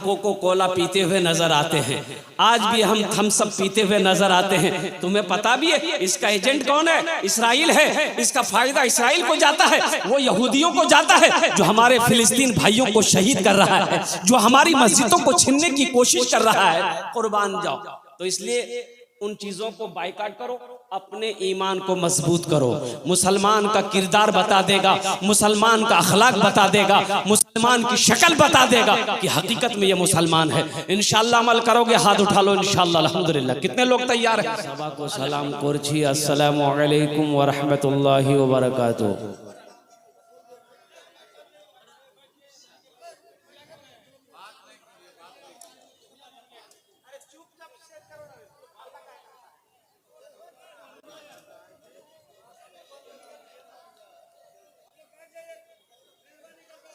Cocoa Cola पीते हुए नजर आते हैं, आज भी हम थम्स अप पीते हुए नजर आते हैं। तुम्हें पता भी है इसका एजेंट कौन है? इसराइल है। इसका फायदा इसराइल को जाता है, वो यहूदियों को जाता है जो हमारे फिलिस्तीन भाइयों को शहीद कर रहा है, जो हमारी मस्जिदों को छीनने की कोशिश कर रहा है। कुर्बान जाओ। तो इसलिए उन चीजों को बाइकाट करो, अपने ईमान को मजबूत करो। मुसलमान का किरदार बता देगा, मुसलमान का अखलाक बता देगा, मुसलमान की शक्ल बता देगा कि हकीकत में ये मुसलमान है। इंशाअल्लाह अमल करोगे, हाथ उठा लो इंशाअल्लाह। अल्हम्दुलिल्लाह। कितने लोग तैयार हैं? सबा को सलाम करछी। अस्सलामु अलैकुम व रहमतुल्लाहि व बरकातुहू।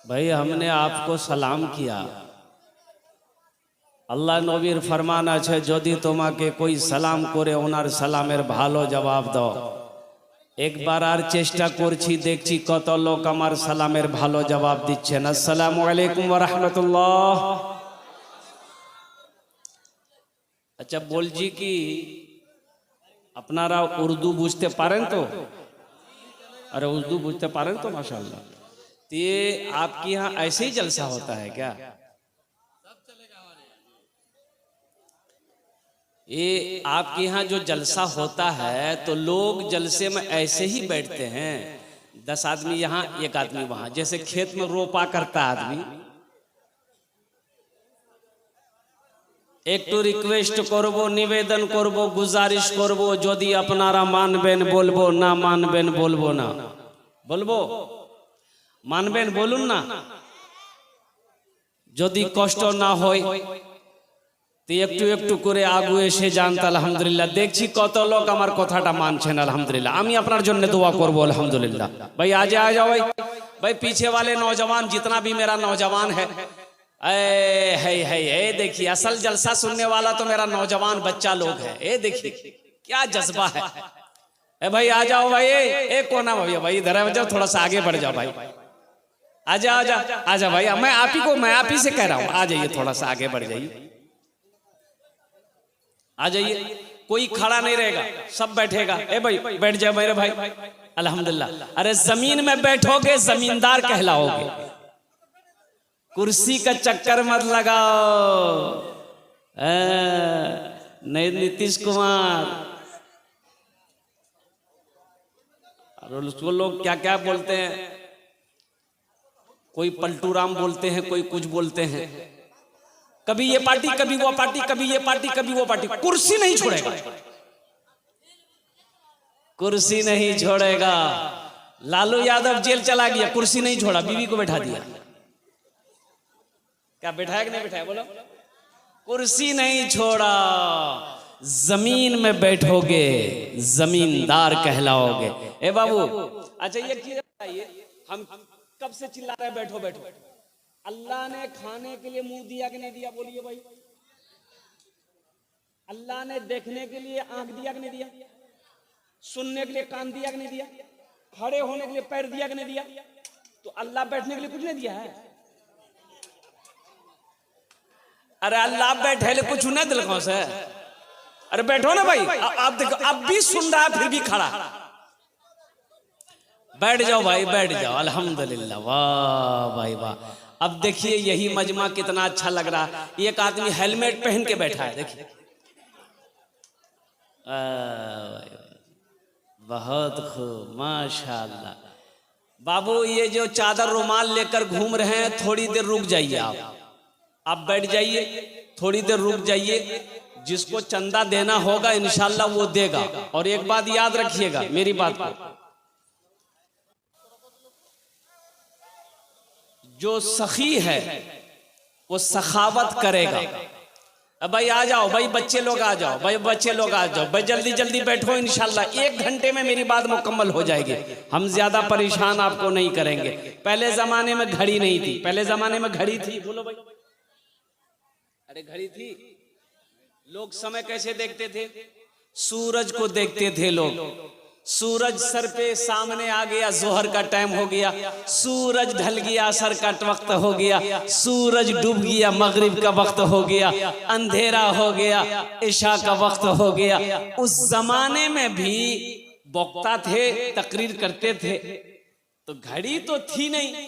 भाई हमने आपको सलाम किया। अल्लाह नबीर फरमान আছে যদি তোমাকে कोई সালাম করে ওনার সালামের ভালো জবাব দাও। একবার আর চেষ্টা করছি, দেখছি কত লোক আমার সালামের ভালো জবাব দিচ্ছেন। আসসালামু আলাইকুম ওয়া রাহমাতুল্লাহ। আচ্ছা বলছি কি আপনারা উর্দু বুঝতে পারেন তো? अरे उर्दू बुझते पारें तो माशाल्लाह। तो ये आपके यहाँ ऐसे ही जलसा होता है क्या? ये आपके यहाँ जो जलसा होता है तो लोग जलसे में ऐसे ही बैठते हैं, 10 आदमी यहाँ 1 आदमी वहां, जैसे खेत में रोपा करता आदमी। একটু রিকোয়েস্ট করব, নিবেদন করব, গুজারিশ করব, যদি আপনারা মানবেন বলবো, না মানবেন বলবো না। বলবো? মানবেন বলুন না। যদি কষ্ট না হয় তো একটু একটু করে আগু এসে জানতে। আলহামদুলিল্লাহ দেখছি কত লোক আমার কথাটা মানছেন। আলহামদুলিল্লাহ আমি আপনার জন্য দোয়া করব। আলহামদুলিল্লাহ। भाई आ जाओ भाई पीछे वाले नौजवान, जितना भी मेरा नौजवान है, ए देखिए असल जलसा सुनने वाला तो मेरा नौजवान बच्चा लोग है। ए देखिए क्या जज्बा है। ए भाई आ जाओ भाई, ए कोना भाई इधर आ जाओ, थोड़ा सा आगे बढ़ जाओ भाई। आजा आजा आजा भाई, मैं आप ही से कह रहा हूं, आ जाइए, थोड़ा सा आगे बढ़ जाइए, आ जाइए। कोई खड़ा नहीं रहेगा, सब बैठेगा। ए भाई बैठ जाओ मेरे भाई। अल्हम्दुलिल्लाह। अरे जमीन में बैठोगे जमींदार कहलाओगे, कुर्सी का चक्कर मत लगाओ। नहीं नीतीश कुमार और उसको लोग क्या क्या बोलते हैं, कोई पलटू राम बोलते हैं, कोई कुछ बोलते हैं। कभी ये पार्टी कभी वो पार्टी, कभी ये पार्टी कभी वो पार्टी। कुर्सी नहीं छोड़ेगा, कुर्सी नहीं छोड़ेगा। लालू यादव जेल चला गया, कुर्सी नहीं छोड़ा, बीवी को बैठा दिया। क्या बैठाया कि नहीं बैठाया? बोलो। कुर्सी नहीं छोड़ा। जमीन में बैठोगे जमींदार कहलाओगे। ए बाबू अच्छा ये चीज बताइए, हम कब से चिल्ला रहे हैं बैठो बैठो? अल्लाह ने खाने के लिए मुंह दिया कि नहीं दिया? बोलिए भाई। अल्लाह ने देखने के लिए आंख दिया कि नहीं दिया? सुनने के लिए कान दिया कि नहीं दिया? खड़े होने के लिए पैर दिया कि नहीं दिया? तो अल्लाह बैठने के लिए कुछ नहीं दिया है? अरे अल्लाह बैठे ले कुछ नहीं दिल कौन से? अरे बैठो ना भाई। आप देखो अब भी सुन रहा है फिर भी खड़ा। बैठ जाओ भाई, बैठ जाओ। अल्हम्दुलिल्लाह। वाह भाई वाह। अब देखिए यही मजमा कितना अच्छा लग रहा है। एक आदमी हेलमेट पहन के बैठा है, देखिए बहुत खूब माशाल्लाह। बाबू ये जो चादर रुमाल लेकर घूम रहे हैं, थोड़ी देर रुक जाइए। आप बैठ जाइए, थोड़ी देर रुक जाइए। जिसको चंदा देना होगा इंशाल्लाह वो देगा। और एक बात याद रखिएगा मेरी बात को, जो सखी है वो सखावत करेगा। अब भाई आ जाओ भाई, बच्चे लोग आ जाओ भाई, बच्चे लोग आ जाओ भाई, जल्दी जल्दी बैठो। इंशाल्लाह 1 घंटे में मेरी बात मुकम्मल हो जाएगी। हम ज्यादा परेशान आपको नहीं करेंगे। पहले जमाने में घड़ी नहीं थी, पहले जमाने में घड़ी थी। बोलो भाई। अरे घड़ी थी। लोग समय कैसे देखते थे? सूरज को देखते थे लोग। सूरज सर पे सामने आ गया, जोहर का टाइम हो गया, सूरज ढल गया, असर का वक्त हो गया, सूरज डूब गया, मगरिब का वक्त हो गया, अंधेरा हो गया, इशा का वक्त हो गया। उस जमाने में भी वक्ता थे, तकरीर करते थे, तो घड़ी तो थी नहीं,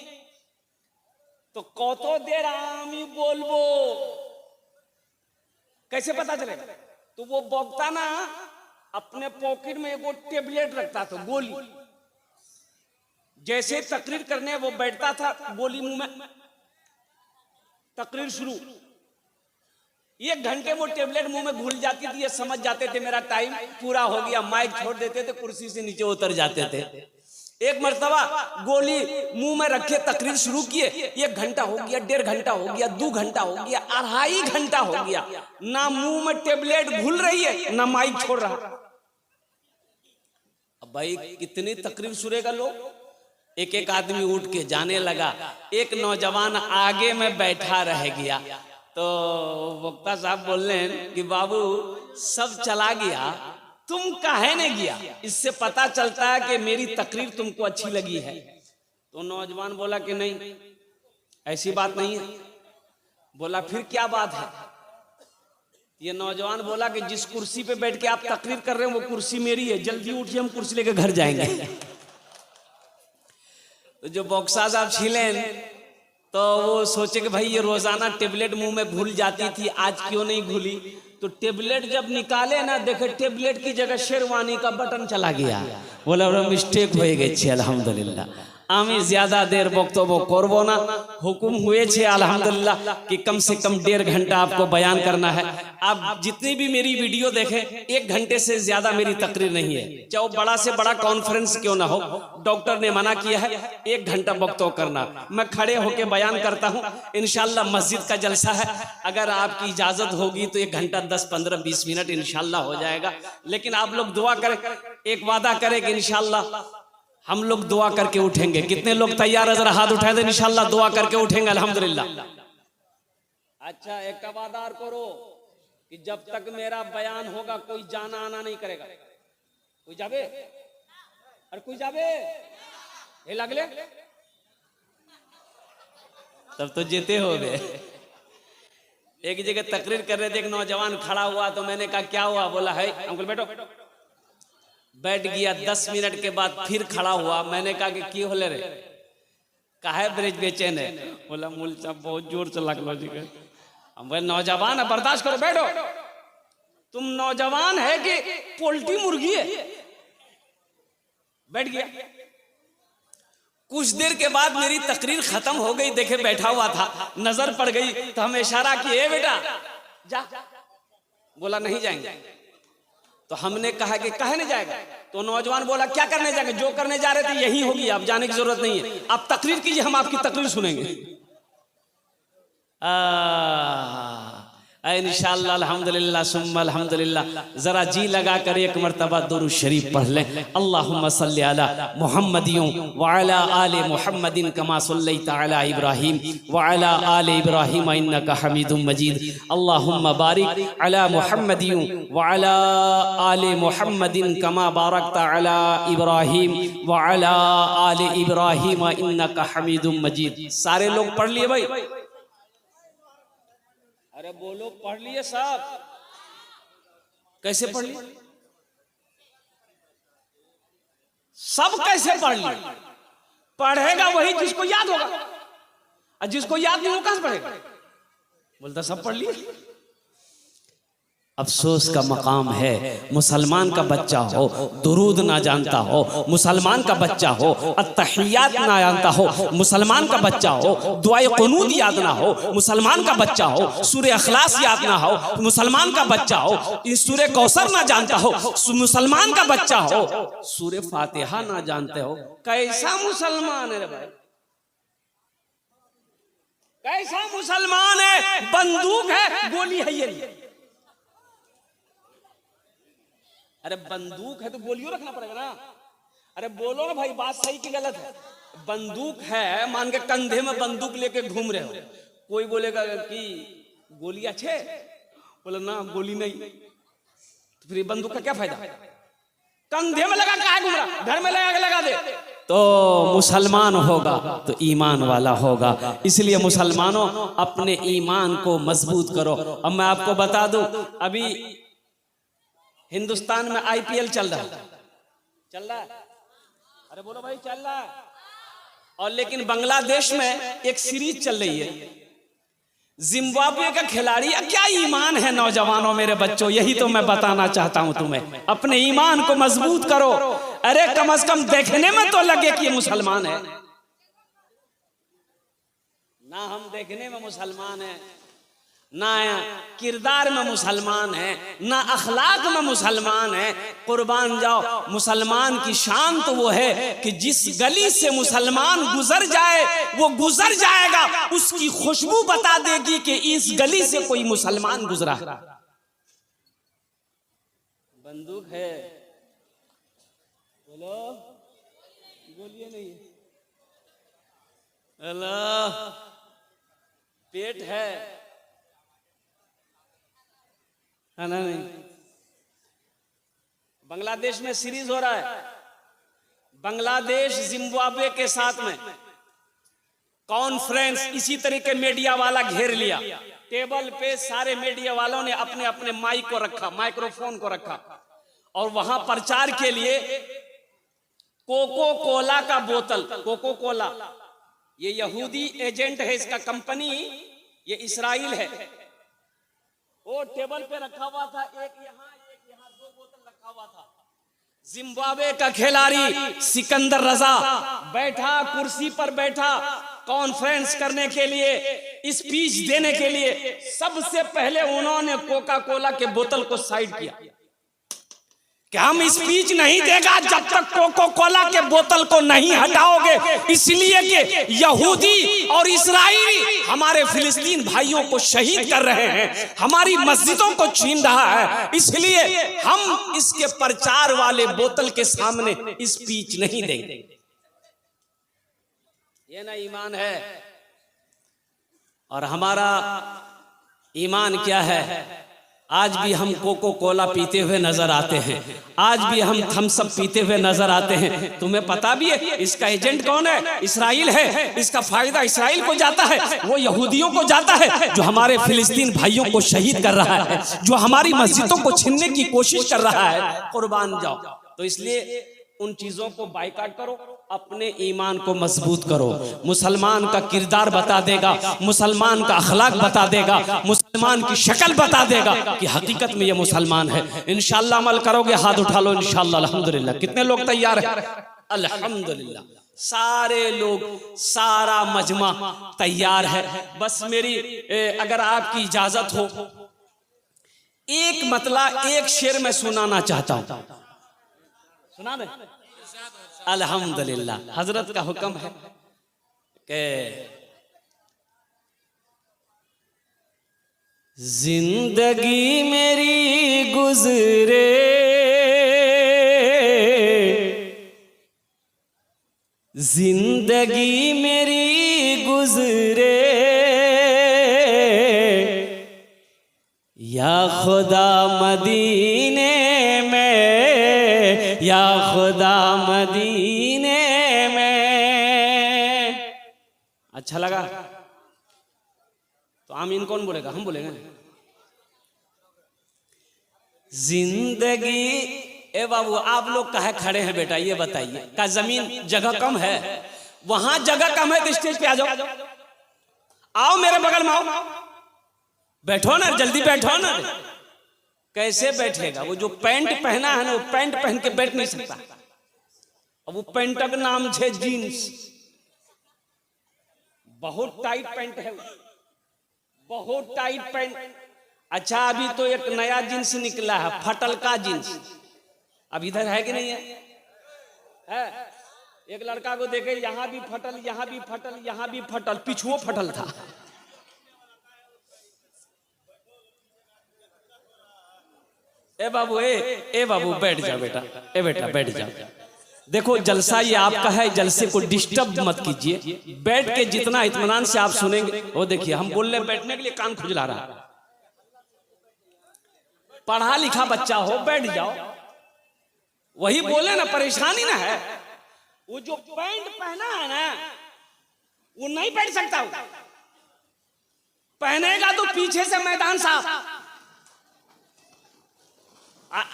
तो कतो देर आमी बोलबो कैसे पता चलेगा? तो वो वक्ता ना अपने पॉकेट में वो टेबलेट रखता था, गोली। जैसे तकरीर करने वो बैठता था, गोली मुंह में, तकरीर शुरू। 1 घंटे वो टेबलेट मुंह में घुल जाती थी, ये समझ जाते थे मेरा टाइम पूरा हो गया, माइक छोड़ देते थे, कुर्सी से नीचे उतर जाते थे। एक मर्तबा गोली मुंह में रखे तकरीर शुरू किए, 1 घंटा हो गया, 1.5 घंटा हो गया, 2 घंटा हो गया, 2.5 घंटा हो गया, ना मुंह में टेबलेट घुल रही है, ना माइक छोड़ रहा। अब भाई कितनी तकरीर सुनेगा लोग? एक एक आदमी उठ के जाने लगा। एक नौजवान आगे में बैठा रह गया, तो वक्ता साहब बोल रहे हैं कि बाबू सब चला गया, तुम काहे ने गया? इससे पता चलता है कि मेरी तकरीर तुमको अच्छी लगी है। तो नौजवान बोला कि नहीं, ऐसी बात नहीं है। बोला फिर क्या बात है? ये नौजवान बोला कि जिस कुर्सी पे बैठ के आप तकरीर कर रहे हैं वो कुर्सी मेरी है, जल्दी उठिए, हम कुर्सी लेकर घर जाएंगे। तो जो बॉक्सा साहब छिलें, तो वो सोचे कि भाई ये रोजाना टेबलेट मुंह में घुल जाती थी, आज क्यों नहीं घुली? तो टेबलेट जब निकाले ना, देखे टेबलेट की जगह शेरवानी का बटन चला गया। बोला मिस्टेक हो गई, अल्हम्दुलिल्लाह। आमी ज्यादा देर बक्तव्य करबो ना, हुकुम हुए छे अल्हम्दुलिल्लाह कि कम से कम 1.5 घंटा आपको बयान करना है। आप जितनी भी मेरी वीडियो देखें, 1 घंटे से ज्यादा मेरी तकरीर नहीं है, चाहे बड़ा से बड़ा कॉन्फ्रेंस क्यों ना हो। डॉक्टर ने मना किया है 1 घंटा वक्तव्य करना। मैं खड़े होके बयान करता हूँ, इंशाल्लाह मस्जिद का जलसा है, अगर आपकी इजाजत होगी तो 1 घंटा 10, 15, 20 मिनट इंशाल्लाह हो जाएगा। लेकिन आप लोग दुआ करें, एक वादा करें कि इंशाल्लाह हम लोग दुआ करके उठेंगे। कितने लोग तैयार है? जरा हाथ उठाए दें, इंशाल्लाह दुआ करके उठेंगे अल्हम्दुलिल्लाह। अच्छा, एक वादा करो कि जब तक मेरा बयान होगा कोई जाना आना नहीं करेगा। कोई जावे? अरे कोई जावे? ये लगले तब तो जीते हो गए। एक जगह तकरीर कर रहे थे, एक नौजवान खड़ा हुआ, तो मैंने कहा क्या हुआ? बोला है अंकल बैठो। बैठ गया, 10 मिनट के बाद फिर खड़ा हुआ। मैंने कहा कि क्यों होले रे? काहे ब्रिज बेचैन है? बोला मूल साहब बहुत जोर से लगलो जी। हम बोले नौजवान है, बर्दाश्त करो, बैठो। तुम नौजवान है कि पोल्ट्री मुर्गी है? बैठ गया। कुछ देर के बाद मेरी तकरीर खत्म हो गई, देखे बैठा हुआ था, नजर पड़ गई, तो हम इशारा किए बेटा जा। बोला नहीं जाएंगे। तो हमने कहा कि कहे नहीं जाएगा? तो नौजवान बोला क्या करने जाएंगे? जो करने जा रहे थे यही होगी, आप जाने की जरूरत नहीं है, आप तकरीर कीजिए, हम आपकी तकरीर सुनेंगे। इंशाअल्लाह अल्हम्दुलिल्लाह सुम्मा अल्हम्दुलिल्लाह। जरा जी लगा कर एक मर्तबा दुरूद शरीफ पढ़ लें। अल्लाहुम्मा सल्ली अला मुहम्मदियों व अला आले मुहम्मदिन कमा सल्लैता अला इब्राहीम व अला आले इब्राहीम इन्नका हमीदुम मजीद। अल्लाहुम्मा बारिक अला मुहम्मदियों व अला आले मुहम्मदिन कमा बारकता अला इब्राहीम व अला आले इब्राहीम इन्नका हमीदुम मजीद। सारे लोग पढ़ लिए भाई? अरे बोलो, पढ़ लिए सब? कैसे पढ़ लिए? सब कैसे पढ़ लिए? पढ़ेगा वही जिसको याद होगा, और जिसको याद नहीं वो कहां से पढ़ेगा? बोलता सब पढ़ लिए। अफसोस का मकाम है, मुसलमान का बच्चा हो दुरूद ना जानता हो, मुसलमान का बच्चा हो अत्तहियात ना जानता हो, मुसलमान का बच्चा हो दुआए क़ुनूत याद ना हो, मुसलमान का बच्चा हो सूरे अखलास याद ना हो, मुसलमान का बच्चा हो इस सूरे कौसर ना जानता हो, मुसलमान का बच्चा हो सूरे फातिहा ना जानते हो। कैसा मुसलमान है रे भाई? कैसा मुसलमान है? बंदूक है, गोली है ये। अरे बंदूक है तो गोलियों रखना पड़ेगा ना। अरे बोलो ना भाई, बात सही की गलत है? बंदूक है, मान के कंधे में बंदूक लेके घूम रहे हो, कोई बोलेगा कि गोली अच्छे? बोले ना गोली नहीं, तो फिर बंदूक का क्या फायदा? कंधे में लगा क्या घूम रहा, घर में लगा दे तो मुसलमान होगा तो ईमान वाला होगा। इसलिए मुसलमानों अपने ईमान को मजबूत करो। अब मैं आपको बता दूं, अभी हिंदुस्तान में आईपीएल चल रहा है, अरे बोलो भाई चल रहा है। और लेकिन बांग्लादेश में एक सीरीज चल रही है, जिम्बाब्वे का खिलाड़ी। क्या ईमान है नौजवानों, मेरे बच्चों, यही तो मैं बताना चाहता हूं तुम्हें, अपने ईमान को मजबूत करो। अरे कम से कम देखने में तो लगे कि ये मुसलमान है ना। हम देखने में मुसलमान है ना, किरदार में मुसलमान है ना, अखलाक में मुसलमान है। कुर्बान जाओ, मुसलमान की शान तो वो है कि जिस गली से मुसलमान गुजर जाए वो गुजर जाएगा, उसकी खुशबू बता देगी कि इस गली से कोई मुसलमान गुजरा। बंदूक है, बोलो, बोलिए नहीं, अल्लाह, पेट है ना नहीं। बांग्लादेश में सीरीज हो रहा है, बांग्लादेश जिम्बाब्वे के साथ में कॉन्फ्रेंस। इसी तरीके मीडिया वाला घेर लिया, टेबल पे सारे मीडिया वालों ने अपने अपने माइक को रखा, माइक्रोफोन को रखा, और वहां प्रचार के लिए कोको कोला का बोतल, कोको कोला, ये यहूदी एजेंट है, इसका कंपनी ये इस्राइल है, वो टेबल पे रखा हुआ था, एक यहाँ 2 बोतल रखा हुआ था। जिम्बाब्वे का खिलाड़ी सिकंदर रजा बैठा, कुर्सी पर बैठा, कॉन्फ्रेंस करने के लिए, स्पीच देने के लिए। सबसे पहले उन्होंने कोका कोला के बोतल को साइड किया कि हम स्पीच नहीं देगा जब तक कोको कोला के बोतल को नहीं हटाओगे, इसलिए कि यहूदी और इस्राएली हमारे फिलिस्तीन भाइयों को शहीद कर रहे हैं, हमारी मस्जिदों को छीन रहा है, इसलिए हम इसके प्रचार वाले बोतल के सामने स्पीच नहीं देंगे। ये ना ईमान है। और हमारा ईमान क्या है? आज भी हम कोको कोला पीते हुए नजर आते हैं, आज भी हम थम्स अप पीते हुए नजर आते हैं। तुम्हें पता भी है इसका एजेंट कौन है? इस्राइल है। इसका फायदा इस्राइल को जाता है, वो यहूदियों को जाता है जो हमारे फिलिस्तीन भाइयों को शहीद कर रहा है, जो हमारी मस्जिदों को छीनने की कोशिश कर रहा है। कुर्बान जाओ। तो इसलिए उन चीजों को बाइकाट करो, अपने ईमान को मजबूत करो। मुसलमान का किरदार बता देगा, मुसलमान का अखलाक बता देगा, मुसलमान की शक्ल बता देगा कि हकीकत में ये मुसलमान है। इंशाअल्लाह अमल करोगे, हाथ उठा लो इंशाअल्लाह। अल्हम्दुलिल्लाह। कितने लोग तैयार हैं? अल्हम्दुलिल्लाह, सारे लोग, सारा मजमा तैयार है। बस मेरी अगर आपकी इजाजत हो, एक मतला, एक शेर में सुनाना चाहता हूं। सुना दे? अल्हम्दुलिल्लाह। हजरत का हुक्म है कि जिंदगी मेरी गुजरे, जिंदगी मेरी गुजरे, या खुदा मदीने में, या खुदा मदीने में। अच्छा लगा तो आमीन कौन बोलेगा? हम बोलेंगे। जिंदगी, ए बाबू आप लोग काहे खड़े हैं बेटा, ये बताइए। का जमीन जगह कम है? वहां जगह कम है तो स्टेज पे आ जाओ, आओ मेरे बगल में आओ, बैठो ना, जल्दी बैठो ना। कैसे बैठेगा? वो जो पैंट पहना है ना, वो पैंट पहन के बैठ नहीं सकता। अब वो पैंट का नाम है जीन्स, बहुत टाइट पैंट है, बहुत टाइट पैंट। अच्छा अभी तो एक नया जींस निकला है, फटल का जींस। अब इधर है कि नहीं है? एक लड़का को देखे, यहां भी फटल, यहां भी फटल, यहां भी फटल, पिछुओ फटल था। ए बाबू, ए बाबू बैठ जाओ बेटा, ए बेटा बैठ जाओ। देखो जलसा ये आपका है, जलसे को डिस्टर्ब मत कीजिए। बैठ के जितना इत्मीनान से आप सुनेंगे, वो देखिए हम बोल रहे बैठने के लिए कान खुजला रहा है। पढ़ा लिखा बच्चा हो, बैठ जाओ। वही बोले ना, परेशानी ना है। वो जो पैंट पहना है ना, वो नहीं पहन सकता। पहनेगा तो पीछे से मैदान साफ।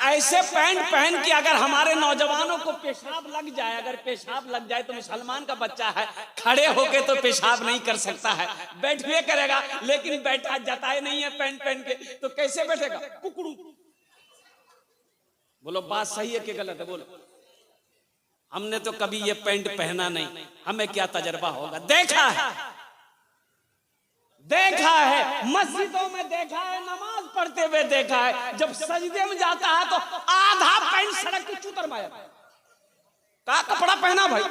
ऐसे पैंट पहन के अगर हमारे नौजवानों को पेशाब लग जाए, अगर पेशाब लग जाए तो मुसलमान का बच्चा है, खड़े होके तो पेशाब नहीं कर सकता है, बैठे करेगा, लेकिन बैठा जताए नहीं है पैंट पहन के, तो कैसे बैठेगा? कुकड़ू। बोलो बात सही है कि गलत है? बोलो। हमने तो कभी ये पैंट पहना नहीं, हमें क्या तजर्बा होगा? देखा है, देखा है, मस्जिदों में देखा है, नमाज पढ़ते हुए देखा है, जब सजदे में जाता है तो आधा पैंट सड़क की चूतर माया का कपड़ा पहना। भाई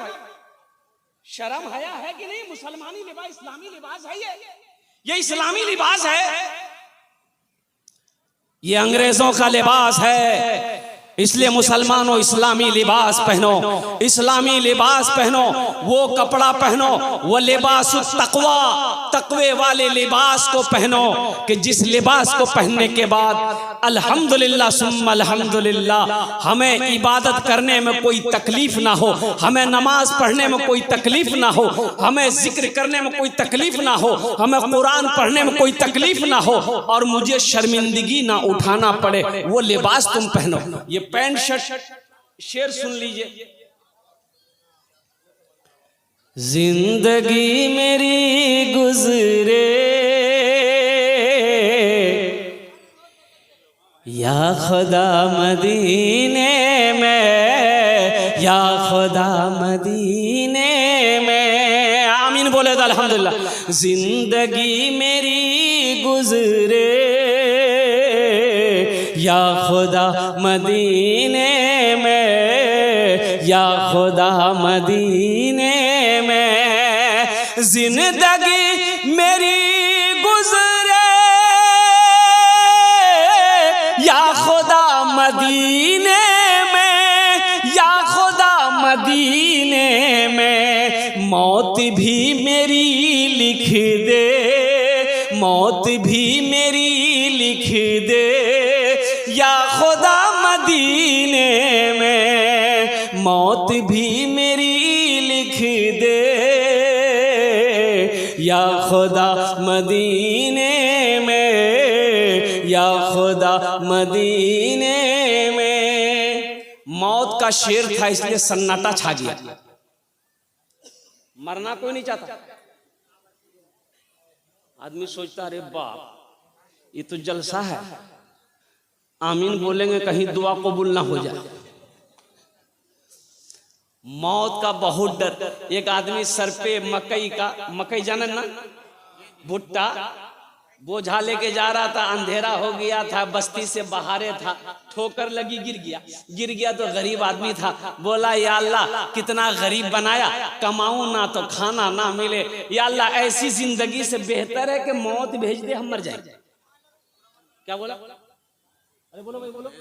शर्म हया है कि नहीं? मुसलमानी लिबास, इस्लामी लिबास है ये इस्लामी लिबास है, ये अंग्रेजों का लिबास है। इसलिए मुसलमानों इस्लामी लिबास पहनो, इस्लामी लिबास पहनो, वो कपड़ा पहनो, वो लिबास तकवा, तकवे वाले लिबास को पहनो कि जिस लिबास को पहनने के बाद अल्हम्दुलिल्लाह सुम्मा अल्हम्दुलिल्लाह हमें इबादत करने में कोई तकलीफ ना हो, हमें नमाज पढ़ने में कोई तकलीफ ना हो, हमें जिक्र करने में कोई तकलीफ ना हो, हमें कुरान पढ़ने में कोई तकलीफ ना हो, और मुझे शर्मिंदगी ना उठाना पड़े, वो लिबास तुम पहनो। ये पैंट शर्ट, शेर सुन लीजिए। जिंदगी मेरी गुजरे या खुदा मदीने में, या खुदा मदीने में। आमीन बोले तो अल्हम्दुलिल्लाह। जिंदगी मेरी गुजरे या खुदा मदीने में, या खुदा मदीने में। जिंदगी मेरी गुजरे या खुदा मदीने में, या खुदा मदीने में। मौत भी मेरी लिख दे, मौत भी मेरी लिख दे या खुदा मदीने में। मौत भी मेरी लिख दे या खुदा मदीने में, या खुदा मदीने में। मौत का शेर था इसलिए सन्नाटा छा गया। मरना कोई नहीं चाहता। आदमी सोचता अरे बाप ये तो जलसा है, आमीन बोलेंगे कहीं दुआ कबूल ना हो जाए। मौत का बहुत डर। एक आदमी सर पे मकई का, मकई जानन ना, भुट्टा बोझा लेके जा रहा था, अंधेरा हो गया था, बस्ती से बाहरे था, ठोकर लगी, गिर गया तो गरीब आदमी था। बोला या अल्लाह कितना गरीब बनाया, कमाऊं ना तो खाना ना मिले, या अल्लाह ऐसी जिंदगी से बेहतर है कि मौत भेज दे, हम मर जाएंगे। क्या बोला? अरे बोलो भाई बोलो।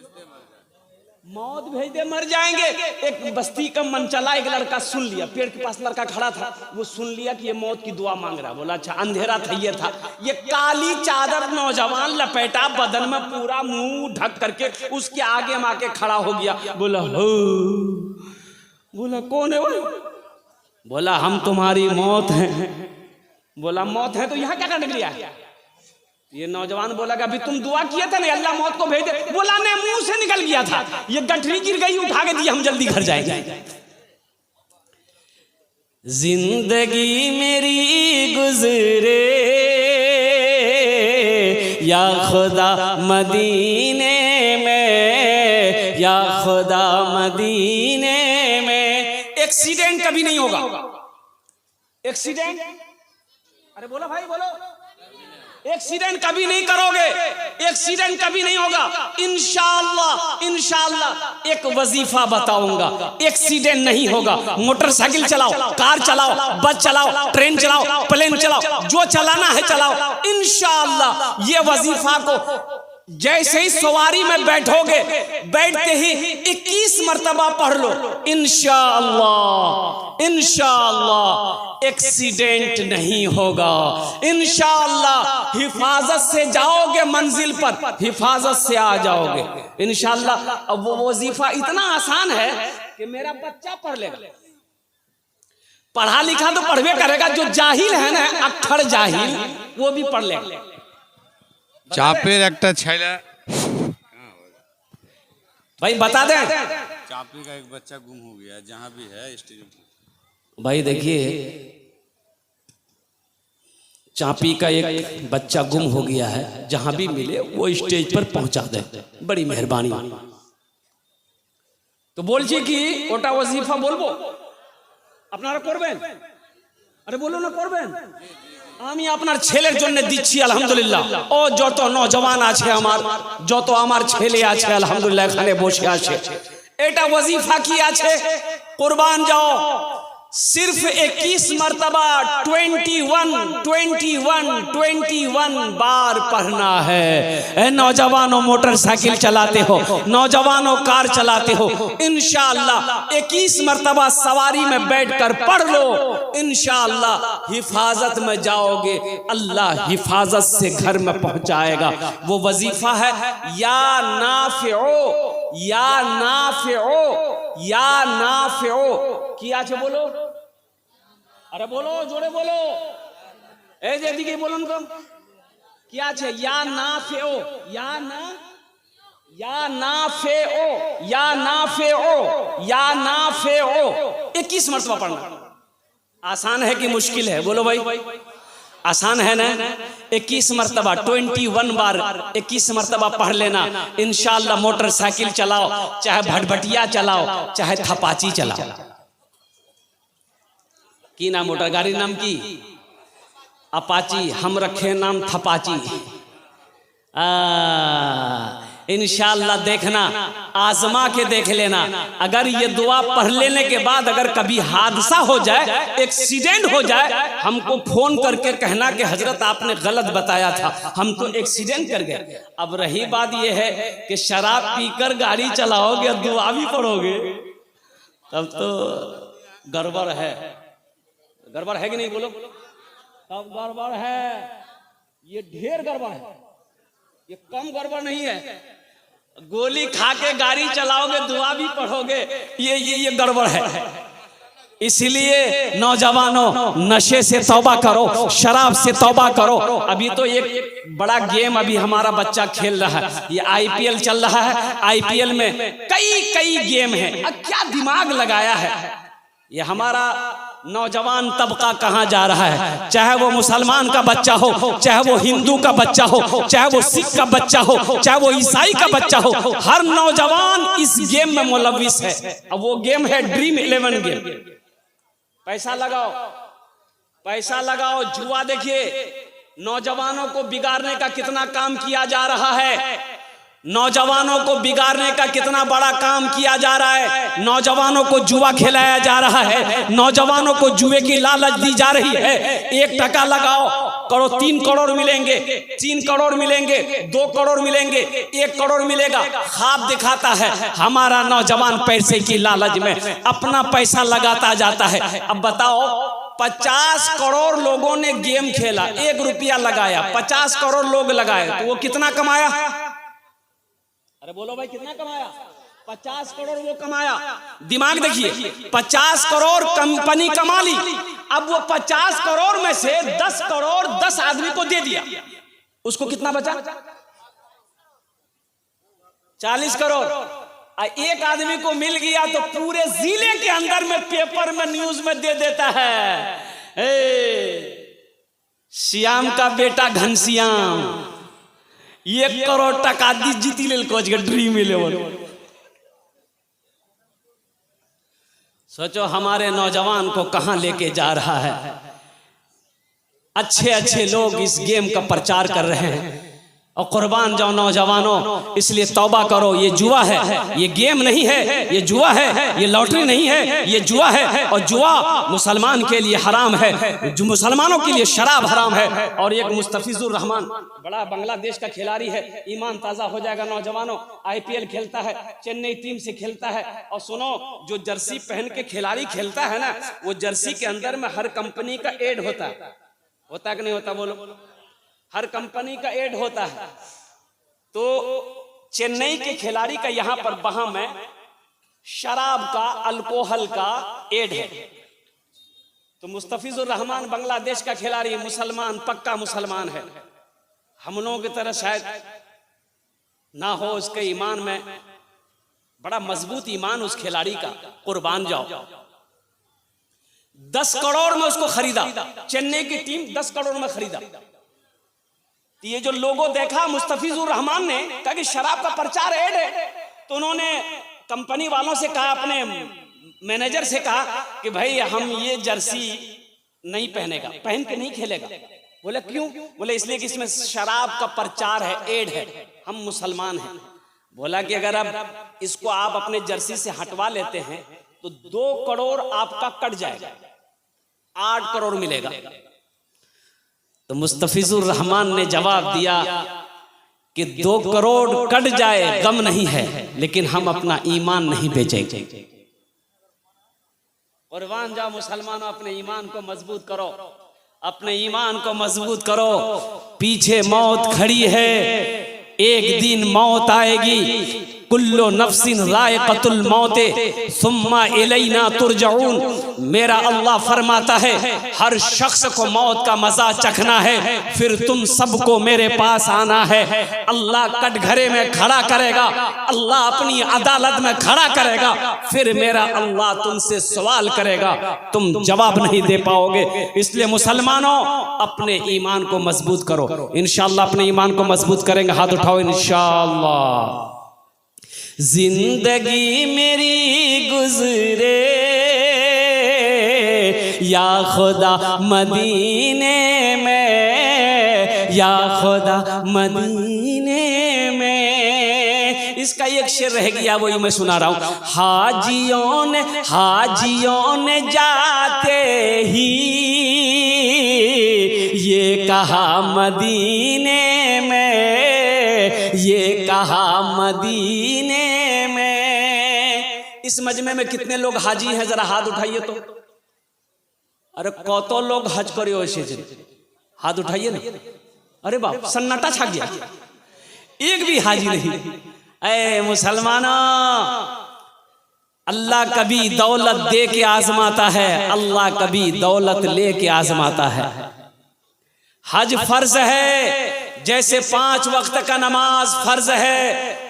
मौत भेज दे मर जाएंगे। एक बस्ती का मन चला, एक लड़का सुन लिया, पेड़ के पास लड़का खड़ा था, वो सुन लिया कि ये मौत की दुआ मांग रहा। बोला अच्छा, अंधेरा था, ये था, ये काली चादर नौजवान लपेटा बदन में, पूरा मुंह ढक करके उसके आगे में आके खड़ा हो गया। बोला हो, बोला कौन है वो? बोला हम तुम्हारी मौत हैं। बोला मौत है तो यहाँ क्या करने के लिए आया? ये नौजवान बोला कि अभी तुम दुआ किया था ना अल्लाह मौत को भेज दे। बोला नहीं, मुंह से निकल गया था, ये गठरी गिर गई, उठा के दिया, हम जल्दी घर जाएंगे। जिंदगी मेरी गुजरे या खुदा मदीने में, या खुदा मदीने में। एक्सीडेंट कभी नहीं होगा। एक्सीडेंट, अरे बोलो भाई बोलो। एक्सीडेंट कभी नहीं करोगे, एक्सीडेंट कभी नहीं होगा। इंशाअल्लाह, इंशाअल्लाह। एक वजीफा बताऊंगा, एक्सीडेंट नहीं होगा। मोटरसाइकिल चलाओ, कार चलाओ, बस चलाओ, ट्रेन चलाओ, प्लेन चलाओ, जो चलाना है चलाओ। इंशाअल्लाह ये वजीफा को जैसे ही सवारी में बैठोगे, बैठते ही 21 मर्तबा पढ़ लो इंशाअल्लाह, इंशाअल्लाह एक्सीडेंट नहीं होगा, इंशाअल्लाह हिफाजत से जाओगे मंजिल पर, हिफाजत से आ जाओगे इंशाअल्लाह। अब वो वजीफा इतना आसान है कि मेरा बच्चा पढ़ लेगा, पढ़ा लिखा तो पढ़वे करेगा, जो जाहिल है ना, अक्खर जाहिल, वो भी पढ़ लेगा। चापेर একটা ছেলে भाई बता दें, चापी का एक बच्चा गुम हो गया जहाँ भी है स्टेडियम। भाई देखिए, चापी का एक बच्चा गुम हो गया है, जहां भी मिले वो स्टेज पर पहुंचा दे, बड़ी मेहरबानी। तो बोलছি কি ওটা ওয়াজিফা বলবো, আপনারা করবেন? আরে বলো না করবেন। আমি আপনার ছেলের জন্য দিচ্ছি আলহামদুলিল্লাহ। ও যত নওজওয়ান আছে আমার, যত আমার ছেলে আছে আলহামদুলিল্লাহ এখানে বসে আছে, এটা ওয়াজিফা কি আছে, কুরবান যাও, सिर्फ 21 मर्तबा 21 बार पढ़ना है। नौजवानों मोटरसाइकिल चलाते हो, नौजवानों कार चलाते हो, इंशाअल्लाह 21 मर्तबा सवारी में बैठकर पढ़ लो, इंशाअल्लाह हिफाजत में जाओगे, अल्लाह हिफाजत से घर में पहुंचाएगा। वो वजीफा है या नाफिओ, या नाफिओ, या नाफिओ। किया छे बोलो, अरे बोलो जोड़े बोलो, ए जेदिके बोलুন তো কি আছে, या नाफिओ, या ना, या नाफिओ, या नाफिओ, या नाफिओ 21 मर्तबा पढ़ना। आसान है कि मुश्किल है, बोलो भाई। आसान है ना, 21 मर्तबा 21 बार 21 मर्तबा पढ़ लेना, इंशाअल्लाह मोटरसाइकिल चलाओ, चाहे भटभटिया चलाओ, चाहे थपाची चलाओ। की नाम मोटर गाड़ी नाम की? अपाची, हम रखे नाम थपाची। इंशाअल्लाह देखना, आजमा के देख लेना। अगर ये दुआ पढ़ लेने के बाद अगर कभी हादसा हो जाए, एक्सीडेंट हो जाए, हमको फोन करके कहना कि हजरत आपने गलत बताया था, हम तो एक्सीडेंट कर गए। अब रही बात ये है कि शराब पीकर गाड़ी चलाओगे, दुआ भी पढ़ोगे, तब तो गड़बड़ है। गड़बड़ है कि नहीं बोलो? तब गड़बड़ है, ये ढेर गड़बड़ है, ये कम गड़बड़ नहीं है। गोली खा के गाड़ी चलाओगे, दुआ भी पढ़ोगे, ये गड़बड़ है। इसलिए नौजवानों नशे से तौबा करो, शराब से तौबा करो। अभी तो एक बड़ा गेम अभी हमारा बच्चा खेल रहा है, ये IPL चल रहा है, IPL में कई गेम है। क्या दिमाग लगाया है ये हमारा नौजवान तबका, कहाँ जा रहा है? चाहे वो मुसलमान का बच्चा हो, चाहे वो हिंदू का बच्चा हो, चाहे वो सिख का बच्चा हो, चाहे वो ईसाई का बच्चा हो, हर नौजवान इस गेम में मुलविस है। अब वो गेम है ड्रीम 11 गेम। पैसा लगाओ, पैसा लगाओ, जुआ देखिए, नौजवानों को बिगाड़ने का कितना काम किया जा रहा है, नौजवानों को बिगाड़ने का कितना बड़ा काम किया जा रहा है। नौजवानों को जुआ खिलाया जा रहा है, नौजवानों को जुए की लालच दी जा रही है। 1 टका लगाओ करो 3 करोड़ मिलेंगे, 3 करोड़ मिलेंगे, 2 करोड़ मिलेंगे, 1 करोड़ मिलेगा। ख्वाब दिखाता है हमारा नौजवान, पैसे की लालच में अपना पैसा लगाता जाता है। अब बताओ, 50 करोड़ लोगों ने गेम खेला, 1 रुपया लगाया, 50 करोड़ लोग लगाए, तो वो कितना कमाया? अरे बोलो भाई, कितना कमाया? 50 करोड़ वो कमाया। दिमाग देखिए, 50 करोड़ कंपनी कमा ली, अब वो 50 करोड़ में से 10 करोड़ 10 आदमी को दे दिया, उसको कितना बचा? 40 करोड़। एक आदमी को मिल गया तो पूरे जिले के अंदर में पेपर में न्यूज में दे देता है, श्याम का बेटा घनश्याम 1 करोड़ टका जीती लेल कोच के ड्रीम 11। सोचो हमारे नौजवान को कहां लेके जा रहा है। अच्छे अच्छे लोग इस गेम का प्रचार कर रहे हैं, और कुर्बान जाओ नौजवानों, इसलिए तौबा करो। ये जुआ है, ये गेम नहीं है, ये जुआ है, ये लॉटरी नहीं है, ये जुआ है। और जुआ मुसलमान के लिए हराम है, जो मुसलमानों के लिए शराब हराम है। और एक मुस्तफिजुर रहमान बड़ा बांग्लादेश का खिलाड़ी है, ईमान ताज़ा हो जाएगा नौजवानों। IPL खेलता है, चेन्नई टीम से खेलता है। और सुनो, जो जर्सी पहन के खिलाड़ी खेलता है ना, वो जर्सी के अंदर में हर कंपनी का एड होता कि नहीं होता? बोलो, हर कंपनी का एड होता है। तो चेन्नई के खिलाड़ी का यहां पर वहां में शराब का, अल्कोहल का एड है। तो मुस्तफिजुर रहमान बांग्लादेश का खिलाड़ी, मुसलमान, पक्का मुसलमान है। हम लोगों की तरह शायद ना हो, उसके ईमान में बड़ा मजबूत ईमान उस खिलाड़ी का। कुर्बान जाओ, 10 करोड़ में उसको खरीदा, चेन्नई की टीम 10 करोड़ में खरीदा। ये जो लोगो देखा मुस्तफिजुर रहमान ने, कहा कि शराब का प्रचार ऐड है। तो उन्होंने कंपनी वालों से कहा, अपने मैनेजर से कहा कि भाई हम ये जर्सी नहीं पहनेगा, पहन के नहीं खेलेगा। बोले क्यों? बोले इसलिए कि इसमें शराब का प्रचार है, ऐड है, हम मुसलमान हैं। बोला कि अगर अब इसको आप अपने जर्सी से हटवा लेते हैं तो 2 करोड़ आपका कट जाएगा, 8 करोड़ मिलेगा। तो मुस्तफिजुर रहमान ने जवाब दिया कि 2 करोड़ कट जाए गम नहीं है, लेकिन हम अपना ईमान नहीं बेचेंगे। कुर्बान जाओ मुसलमानों, अपने ईमान को मजबूत करो, अपने ईमान को मजबूत करो। पीछे मौत खड़ी है, एक दिन मौत आएगी। कुल्लो नफ्सिन रायक़तुल मौते सुम्मा इलैना तुरजऊन। मेरा अल्लाह फरमाता है, हर शख्स को मौत का मजा चखना है, फिर तुम सबको मेरे पास आना है। अल्लाह कटघरे में खड़ा करेगा, अल्लाह अपनी अदालत में खड़ा करेगा, फिर मेरा अल्लाह तुमसे सवाल करेगा, तुम जवाब नहीं दे पाओगे। इसलिए मुसलमानों, अपने ईमान को मजबूत करो। इंशाअल्लाह अपने ईमान को मजबूत करेंगे। हाथ उठाओ इंशाअल्लाह। जिंदगी मेरी गुजरे या खुदा मदीने में, या खुदा मदीने में। इसका एक शेर रह गया, वही मैं सुना रहा हूँ। हाजियों ने जाते ही ये कहा मदीने में, ये कहा मदीने में। इस मजमे में कितने लोग हाजी हैं? जरा हाथ उठाइए तो। अरे कतो लोग हज करियो ऐसे, हाथ उठाइए ना। अरे बाप, सन्नाटा छा गया, एक भी हाजी नहीं। ऐ मुसलमानों, अल्लाह कभी दौलत दे के आजमाता है, अल्लाह कभी दौलत ले के आजमाता है। हज फर्ज है, जैसे 5 वक्त का नमाज फर्ज है,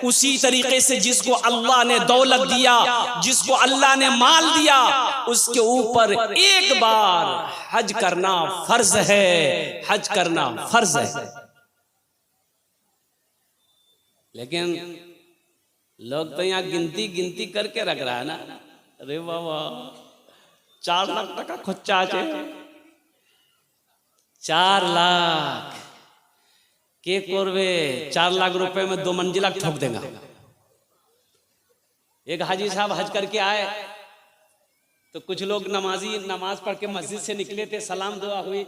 उसी तरीके से जिसको अल्लाह ने दौलत दिया, जिसको अल्लाह ने माल दिया, उसके ऊपर एक बार हज करना फर्ज है, हज करना फर्ज है। लेकिन लोग तो यहाँ गिनती करके रख रहा है ना। अरे बाबा, 4 लाख टका खर्चा है, 4 लाख के करवे। 4 लाख रुपए में 2 मंजिला ठोक देगा। एक हाजी साहब हज करके आए तो कुछ लोग नमाजी नमाज पढ़ के मस्जिद से निकले थे, सलाम दुआ हुई,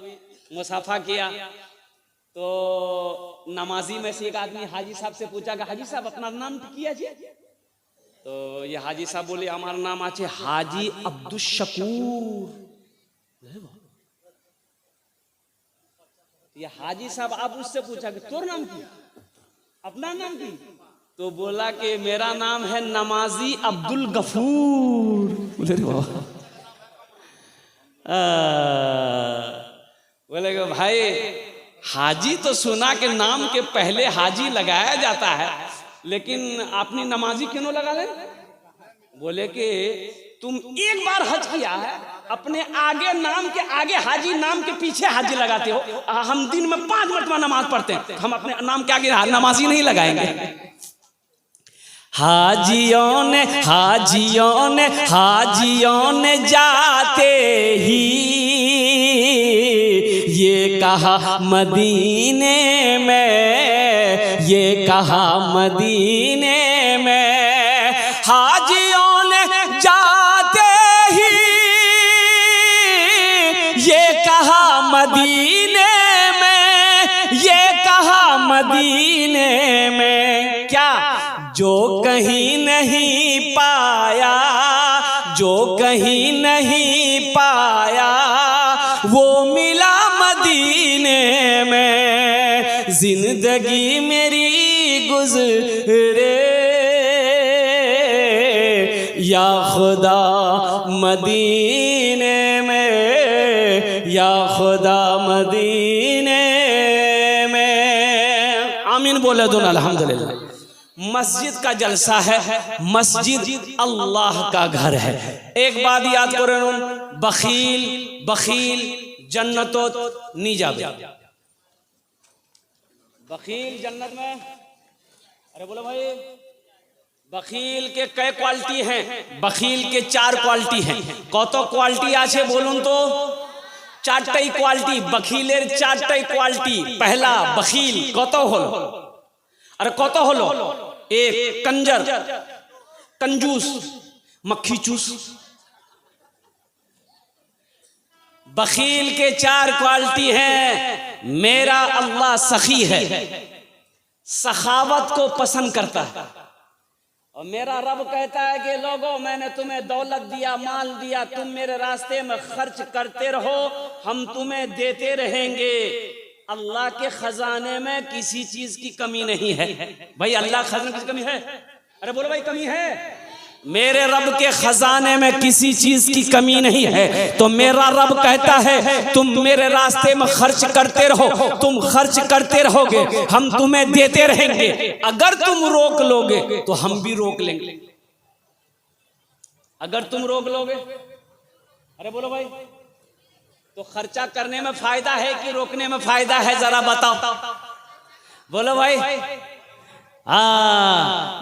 मुसाफा किया। तो नमाजी में से एक आदमी हाजी साहब से पूछा कि हाजी साहब अपना नाम किया जी? तो ये हाजी साहब बोले, हमारा नाम आछे हाजी अब्दुल शकूर। ये हाजी साहब आप उससे पूछा कि तोर नाम की, अपना नाम की? तो बोला कि मेरा नाम है नमाजी अब्दुल गफूर। बोले कि भाई, हाजी तो सुना कि नाम के पहले हाजी लगाया जाता है, लेकिन आपने नमाजी क्यों लगा ले? बोले कि तुम एक बार हज किया है, अपने आगे नाम के आगे हाजी, नाम के पीछे हाजी लगाते हो। हम दिन में 5 मरतबा नमाज पढ़ते हैं, हम अपने नाम के आगे नमाजी नहीं लगाएंगे। हाजियों ने जाते ही ये कहा मदीने में, ये कहा मदीने में हाजियों ने जाते ही, ये कहा मदीने में, ये कहा मदीने में, क्या जो कहीं नहीं पाया, जो कहीं नहीं पाया वो मिला मदीने में। जिंदगी मेरी गुजरे या खुदा मदीने में, या खुदा मदीने में। आमीन बोले दोनों अल्हम्दुलिल्लाह। मस्जिद का जलसा है, मस्जिद अल्लाह का घर है। एक बात याद करो, बखील बखील जन्नतो नी जाबे। बखील जन्नत में, अरे बोलो भाई, बखील के कई क्वालिटी हैं? बखील के 4 क्वालिटी हैं। कत क्वालिटी आछे बोलुन तो? 4टाई क्वालिटी, बखीलेर 4टाई क्वालिटी। पहला बखील कत हलो, अरे कत हलो? 1 कंजर, कंजूस, मक्खी चूस। बखील के 4 क्वालिटी हैं। मेरा अल्लाह सखी है, सखावत को पसंद करता है। और मेरा रब कहता है कि लोगों, मैंने तुम्हें दौलत दिया, माल दिया, तुम मेरे रास्ते में खर्च करते रहो, हम तुम्हें देते रहेंगे। अल्लाह के खजाने में किसी चीज की कमी नहीं है। भाई अल्लाह के खजाने की कमी है? अरे बोलो भाई, कमी है? मेरे रब के खजाने में किसी चीज की कमी नहीं है। तो मेरा रब कहता है तुम मेरे रास्ते में खर्च करते रहो, तुम खर्च करते रहोगे, हम तुम्हें देते रहेंगे। अगर तुम रोक लोगे तो हम भी रोक लेंगे। अगर तुम रोक लोगे, अरे बोलो भाई, तो खर्चा करने में फायदा है कि रोकने में फायदा है? जरा बताओ, बोलो भाई।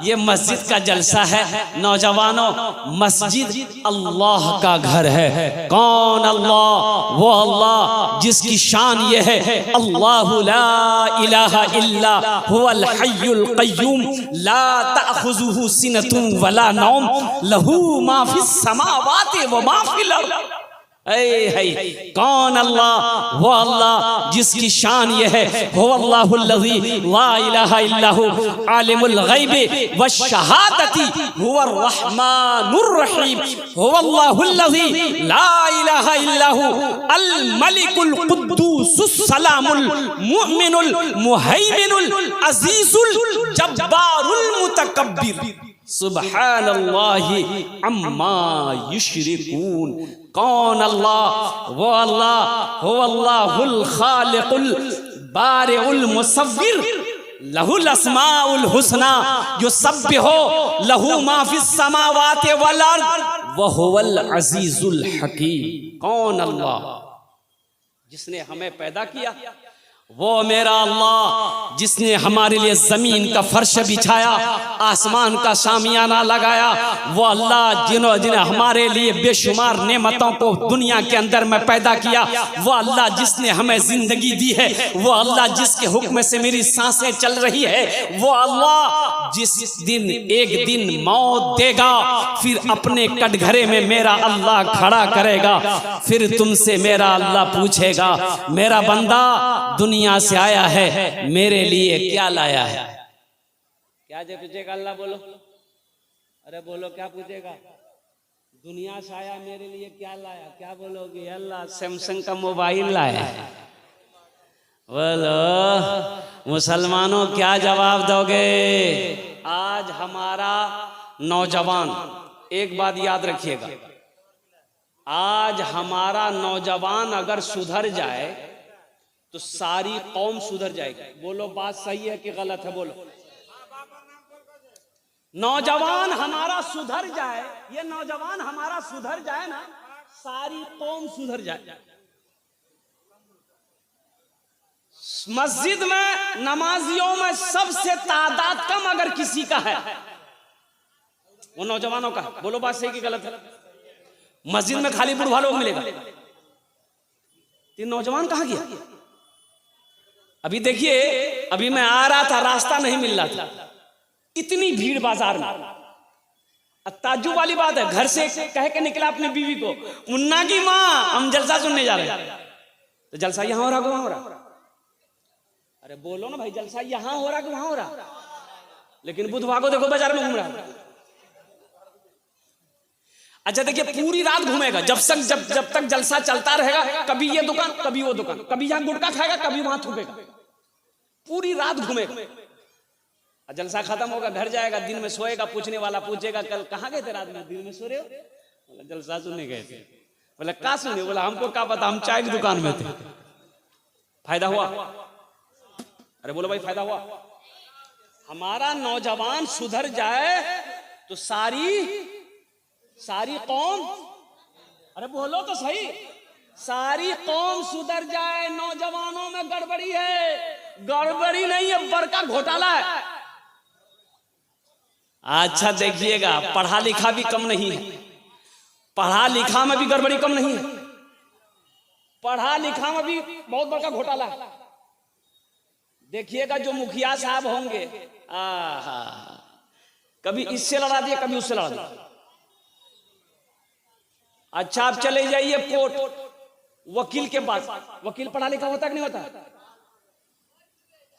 ये मस्जिद का जलसा है। नौजवानों, मस्जिद अल्लाह का घर है। कौन अल्लाह? वो अल्लाह जिसकी शान ये है, अल्लाहु ला इलाहा इल्ला हुवल हय्युल क़य्यूम ला तअख़ुज़ुहु सिनतुन वला नौम लहू मा फ़िस समावाति व मा फ़िल अर्ज़। कौन अल्लाह? वो अल्लाह जिसकी शान ये है, हो अल्लाहुल्लज़ी ला इलाहा इल्लहु आलिमुल ग़ैबि वश्शहादति हुवर रहमानुर रहीम, हो अल्लाहुल्लज़ी ला इलाहा इल्लहु अल मलिकुल कुद्दूसुस सलामुल मुमिनुल मुहैमिनुल अज़ीज़ुल जब्बारुल मुतकब्बिर सुब्हानल्लाहि अम्मा युश्रिकून। कौन अल्लाह? वो अल्लाह हो अल्लाहुल खालिकुल बारिउल मुसव्विर लहुल अस्माउल हुस्ना युसब्बिहु लहू मा फिस समावाति वल अर्द व हुवल अजीजुल हकीम। कौन अल्लाह? जिसने हमें पैदा किया, वो मेरा अल्लाह जिसने हमारे लिए जमीन का फर्श बिछाया, आसमान का शामियाना लगाया, वो अल्लाह जिन्होंने हमारे लिए बेशुमार नेमतों को दुनिया के अंदर में पैदा किया, वो अल्लाह जिसने हमें जिंदगी दी है, वो अल्लाह जिसके हुक्म से मेरी सांसें चल रही है, वो अल्लाह जिस दिन एक दिन मौत देगा, फिर अपने कटघरे में मेरा अल्लाह खड़ा करेगा, फिर तुमसे मेरा अल्लाह पूछेगा, मेरा बंदा दुनिया से आया है, मेरे लिए क्या लाया है? क्या जो पूछेगा अल्लाह? बोलो, अरे बोलो, क्या पूछेगा? दुनिया से आया, मेरे लिए क्या लाया? क्या बोलोगे? अल्लाह सैमसंग का मोबाइल लाया है। बोलो मुसलमानों, क्या जवाब दोगे? आज हमारा नौजवान, एक बात याद रखिएगा, आज हमारा नौजवान अगर सुधर जाए तो सारी कौम सुधर जाएगी। बोलो बात सही है कि गलत है? बोलो। नौजवान हमारा सुधर जाए, ये नौजवान हमारा सुधर जाए ना, सारी कौम सुधर जाए। मस्जिद में नमाजियों में सबसे तादाद कम अगर किसी का है, वो नौजवानों का। बोलो बात सही कि गलत है? मस्जिद में खाली बुढ़वा लोग मिलेगा, तीन नौजवान कहाँ गया? अभी देखिए, अभी मैं आ रहा था, रास्ता नहीं मिल रहा था, इतनी भीड़ बाजार में। ताज्जुब वाली बात है, घर से कह के निकला अपनी बीवी को, मुन्ना की माँ हम जलसा सुनने जा रहे हैं। तो जलसा यहाँ हो रहा, वहां हो रहा। अरे बोलो ना भाई, जलसा यहाँ हो रहा कि वहां हो रहा? लेकिन बुधवार को देखो बाजार में घूम रहा है। अच्छा देखिए, पूरी रात घूमेगा, जब तक जलसा चलता रहेगा, कभी ये दुकान, कभी वो दुकान, कभी यहाँ गुटखा खाएगा, कभी वहां थूकेगा, पूरी रात घूमेगा। जलसा खत्म होगा, घर जाएगा, दिन में सोएगा, पूछने वाला पूछेगा कल कहाँ गए थे रात में? दिन में सो रहे हो? बोला जलसा सुनने गए थे। बोला कहाँ सुने? बोला हमको क्या पता, हम चाय की दुकान में थे। फायदा हुआ? अरे बोलो भाई, फायदा हुआ? हमारा नौजवान सुधर जाए तो सारी कौम, अरे बोलो तो सही, सारी कौम सुधर जाए। नौजवानों में गड़बड़ी है, गड़बड़ी नहीं है, बड़का घोटाला है। अच्छा देखिएगा, पढ़ा लिखा भी कम नहीं है, पढ़ा लिखा में भी गड़बड़ी कम नहीं है, पढ़ा लिखा में भी बहुत बड़का घोटाला है। देखिएगा जो मुखिया साहब होंगे, कभी इससे लड़ा दिए, कभी उससे लड़ा दिए। अच्छा आप चले जाइए कोर्ट, वकील के पास, वकील पढ़ा लिखा होता कि नहीं होता?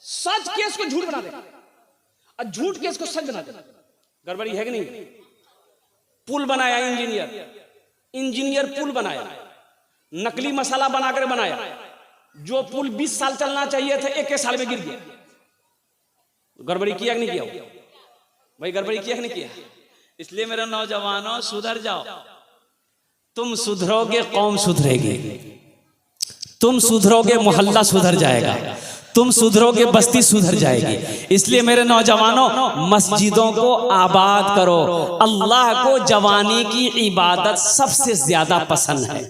सच केस को झूठ बना देगा और झूठ केस को सच बना देगा। गड़बड़ी है कि नहीं? पुल बनाया इंजीनियर पुल बनाया, नकली मसाला बनाकर बनाया, जो पुल 20 साल चलना चाहिए थे 1 साल में गिर गया। गड़बड़ी किया कि नहीं किया भाई? गड़बड़ी किया कि नहीं किया? इसलिए मेरे नौजवानों, सुधर जाओ। तुम सुधरोगे, कौम सुधरेगी। तुम सुधरोगे, मोहल्ला सुधर जाएगा। तुम सुधरोगे, बस्ती सुधर जाएगी। इसलिए मेरे नौजवानों, मस्जिदों को आबाद करो। अल्लाह को जवानी की इबादत सबसे ज्यादा पसंद है।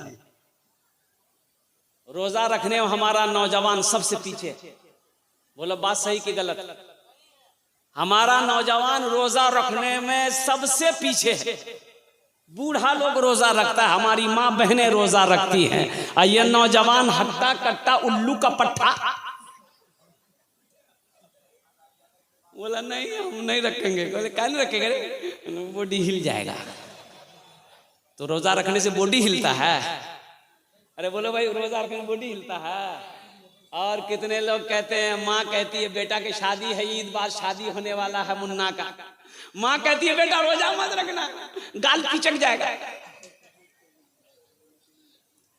रोजा रखने में हमारा नौजवान सबसे पीछे। बोलो बात सही कि गलत? हमारा नौजवान रोजा रखने में सबसे पीछे है। बूढ़ा लोग रोजा रखता है, हमारी माँ बहनें रोजा रखती हैं, और ये नौजवान हट्टा कट्टा उल्लू का पट्टा। बोला नहीं हम नहीं रखेंगे। बोले क्या नहीं रखेंगे? बॉडी हिल जाएगा। तो रोजा रखने से बॉडी हिलता है? अरे बोलो भाई, रोजा रखने से बॉडी हिलता है। और कितने लोग कहते हैं, माँ कहती है बेटा की शादी है, ईद बाद शादी होने वाला है मुन्ना का, माँ कहती है बेटा रोजा मत रखना, गाल पिचक जाएगा।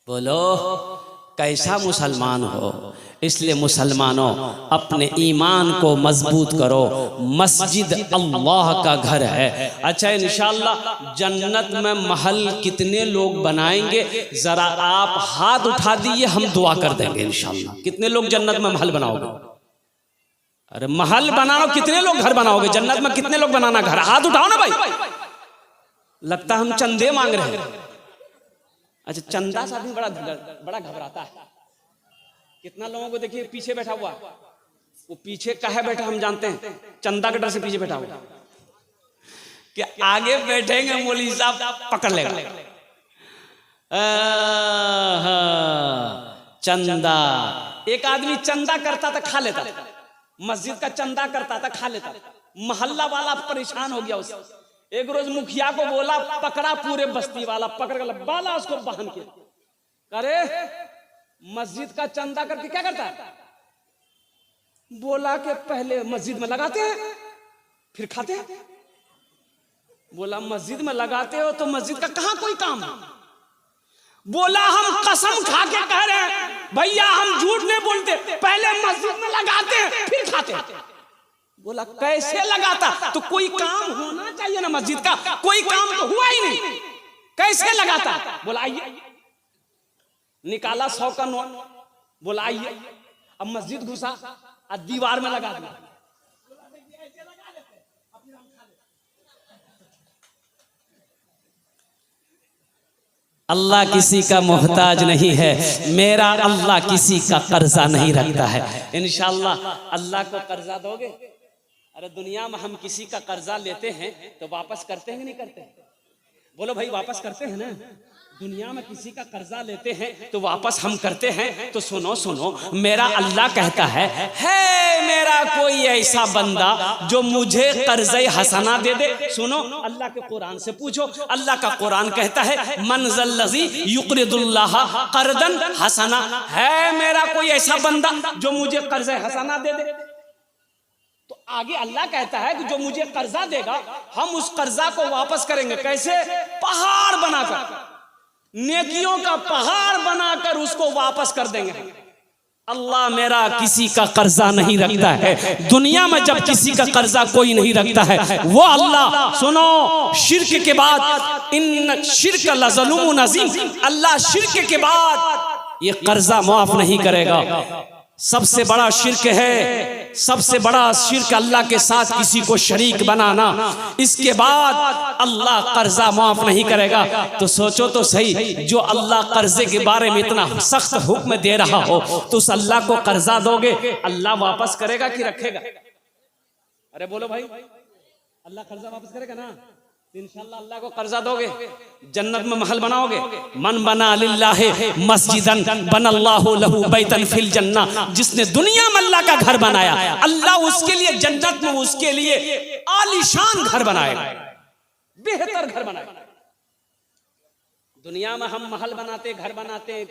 बोलो कैसा मुसलमान हो? इसलिए मुसलमानों, अपने ईमान को मजबूत करो। मस्जिद अल्लाह का घर है। अच्छा इंशाअल्लाह जन्नत में महल कितने लोग बनाएंगे, जरा आप हाथ उठा दीजिए, हम दुआ कर देंगे इंशाअल्लाह। कितने लोग जन्नत में महल बनाओगे? अरे महल बनाओ, कितने लोग घर बनाओगे जन्नत में? कितने लोग बनाना घर? हाथ उठाओ ना भाई। लगता हम चंदे मांग रहे हैं। अच्छा चंदा से आदमी बड़ा घबराता है। कितना लोगों को देखिए पीछे बैठा हुआ, वो पीछे काहे बैठा हम जानते हैं, चंदा के डर से पीछे बैठा हुआ। कि आगे बैठेंगे मौलवी साहब पकड़ लेगा। चंदा, एक आदमी चंदा करता था खा लेता था, मस्जिद का चंदा करता था खा लेता था, मोहल्ला वाला परेशान हो गया उससे। एक रोज मुखिया को बोला, पकड़ा पूरे बस्ती वाला पकड़ कर बाला उसको बांध के, करे मस्जिद का चंदा करके क्या करता है? बोला कि पहले मस्जिद में लगाते हैं फिर खाते हैं। बोला मस्जिद में लगाते हो तो मस्जिद का कहां कोई काम है? बोला हम कसम खा के कह रहे हैं भैया, हम झूठ नहीं बोलते, पहले मस्जिद में लगाते हैं फिर खाते हैं। बोला कैसे लगाता? तो कोई काम होना चाहिए ना मस्जिद का, कोई काम तो हुआ ही नहीं, कैसे लगाता? बोला आइए, निकाला 100 का नोट, बोला आइए, अब मस्जिद घुसा और दीवार में लगा दिया। अल्लाह किसी का मोहताज नहीं है, मेरा अल्लाह किसी का कर्जा नहीं रखता है। इंशाअल्लाह अल्लाह को कर्जा दोगे? अरे दुनिया में हम किसी का कर्जा लेते हैं तो वापस करते हैं कि नहीं करते? बोलो भाई वापस करते हैं ना? दुनिया में किसी का कर्जा लेते हैं तो वापस हम करते हैं। तो सुनो सुनो, मेरा अल्लाह कहता है मेरा कोई ऐसा बंदा जो मुझे कर्ज़े हसना दे दे। सुनो, अल्लाह के कुरान से पूछो, अल्लाह का कुरान कहता है मन ज़ल्लज़ी युक़रिदुल्लाह क़र्ज़न हसना, है मेरा कोई ऐसा बंदा जो मुझे कर्ज़े हसना दे दे। तो आगे अल्लाह कहता है कि जो मुझे कर्जा देगा हम उस कर्जा को वापस करेंगे। कैसे? पहाड़ बनाकर, नेकियों का पहाड़ बनाकर उसको वापस कर देंगे। अल्लाह मेरा किसी का कर्जा नहीं रखता है। दुनिया में जब किसी का कर्जा कोई नहीं रखता है वो अल्लाह, सुनो, शिर्क के बाद इन शिर्क लज़लूमुन अज़ीम, अल्लाह शिर्क के बाद ये कर्जा माफ नहीं करेगा। सबसे बड़ा शिर्क है, सबसे बड़ा शिर्क अल्लाह के साथ किसी को शरीक बनाना। इसके बाद अल्लाह कर्जा माफ नहीं करेगा। तो सोचो तो सही, जो अल्लाह कर्जे के बारे में इतना सख्त हुक्म दे रहा हो तो उस अल्लाह को कर्जा दोगे, अल्लाह वापस करेगा कि रखेगा? अरे बोलो भाई, अल्लाह कर्जा वापस करेगा ना? इंशाअल्लाह अल्लाह को कर्जा दोगे, जन्नत में महल बनाओगे। मन बना लिल्लाहि मस्जिदन बनल्लाहु लहू बैतन फिल जन्नह, जिसने दुनिया में अल्लाह का घर बनाया, अल्लाह उसके लिए जन्नत में उसके लिए आलीशान घर बनाएगा, बेहतर घर बनाएगा। दुनिया में हम महल बनाते, घर बनाते हैं,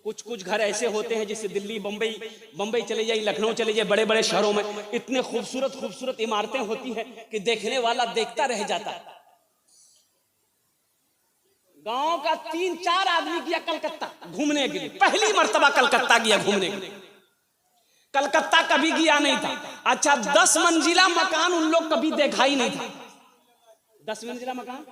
कुछ घर ऐसे होते हैं जैसे दिल्ली, बम्बई चले जाइए, लखनऊ चले जाइए, बड़े बड़े शहरों में इतने खूबसूरत इमारतें होती हैं कि देखने वाला देखता रह जाता है। गांव का 3-4 आदमी गया कलकत्ता घूमने के लिए, पहली मर्तबा कलकत्ता गया घूमने के लिए। कलकत्ता कभी गया नहीं था। अच्छा, 10 मंजिला मकान उन लोग कभी देखा ही नहीं था। 10 मंजिला मकान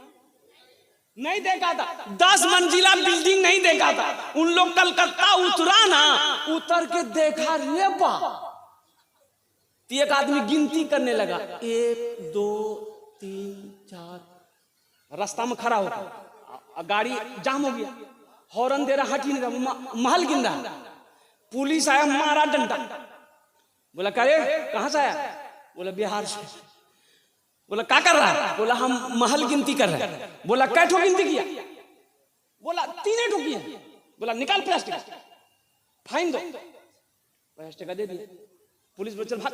नहीं देखा था, 10 मंजिला बिल्डिंग नहीं देखा था। उन लोग कलकत्ता उतरा ना, उतर के देखा, रे बा, एक आदमी गिनती करने लगा, 1 2 3 4, रास्ता में खड़ा होता, गाड़ी जाम हो गया, हॉर्न दे रहा, हट ही नहीं रहा, महल गिन रहा। पुलिस आया, मारा डंडा, बोला करे कहां से आया? बोला बिहार से। बोला क्या कर रहा है? बोला हम महल गिनती कर रहे हैं। बोला कै ठो गिनती किया? बोला 3 ठो किया। बोला निकाल प्लास्टिक, फाइन दो। प्लास्टिक दे दिया। पुलिस बोल चल भाग।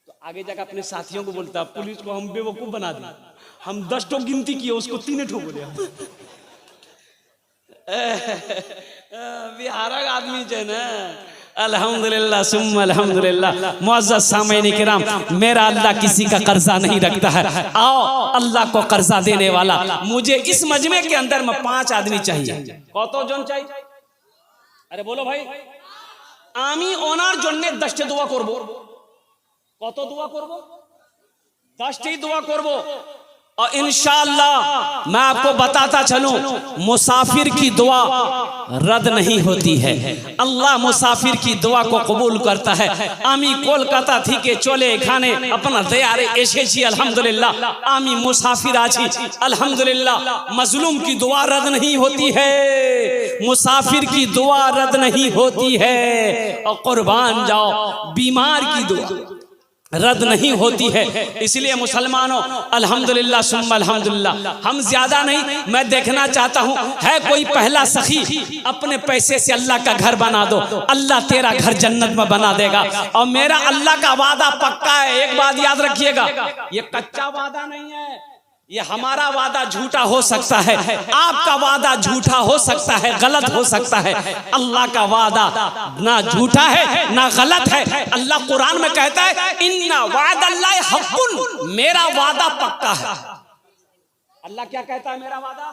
तो आगे जाकर अपने साथियों को बोलता, पुलिस को हम बेवकूफ बना दिए, हम 10 ठो गिनती किए, उसको 3 ठो बोले। बिहार का आदमी जो है ना, अल्हम्दुलिल्लाह सुम्मा अल्हम्दुलिल्लाह। मुअज़्ज़ज़ सामईन किराम, मेरा अल्लाह किसी का कर्जा नहीं रखता है। आओ अल्लाह को कर्जा देने वाला, मुझे इस मजमे के अंदर में 5 आदमी चाहिए। कत जन चाहिए? अरे बोलो भाई, आमी ओनार जन्ने 10 दुआ करबो। कत दुआ करबो? 10 दुआ करबो। और इंशाअल्लाह मैं आपको बताता चलूं, मुसाफिर की दुआ रद्द नहीं होती है। अल्लाह मुसाफिर की दुआ को कबूल करता है। आमी कोलकाता थी के चले खाने अपना तैयारे एसेছি अल्हम्दुलिल्लाह। आमी मुसाफिर आছি अल्हम्दुलिल्लाह। मजलूम की दुआ रद्द नहीं होती है, मुसाफिर की दुआ रद्द नहीं होती है। और कुर्बान जाओ, बीमार की दुआ रद्द नहीं होती है। इसलिए मुसलमानों, अल्हम्दुलिल्लाह सुम्मा अल्हम्दुलिल्लाह, हम ज्यादा नहीं, मैं देखना चाहता हूँ है कोई पहला सखी अपने पैसे से अल्लाह का घर बना दो, अल्लाह तेरा घर जन्नत में बना देगा। और मेरा अल्लाह का वादा पक्का है। एक बात याद रखिएगा, ये कच्चा वादा नहीं है, ये हमारा वादा झूठा हो सकता है, आपका वादा झूठा हो सकता है, गलत हो सकता है। अल्लाह का वादा ना झूठा है ना गलत है। अल्लाह कुरान में कहता है इन्ना वादल्लाहि हक़्क़ुन, मेरा वादा पक्का है। अल्लाह क्या कहता है? मेरा वादा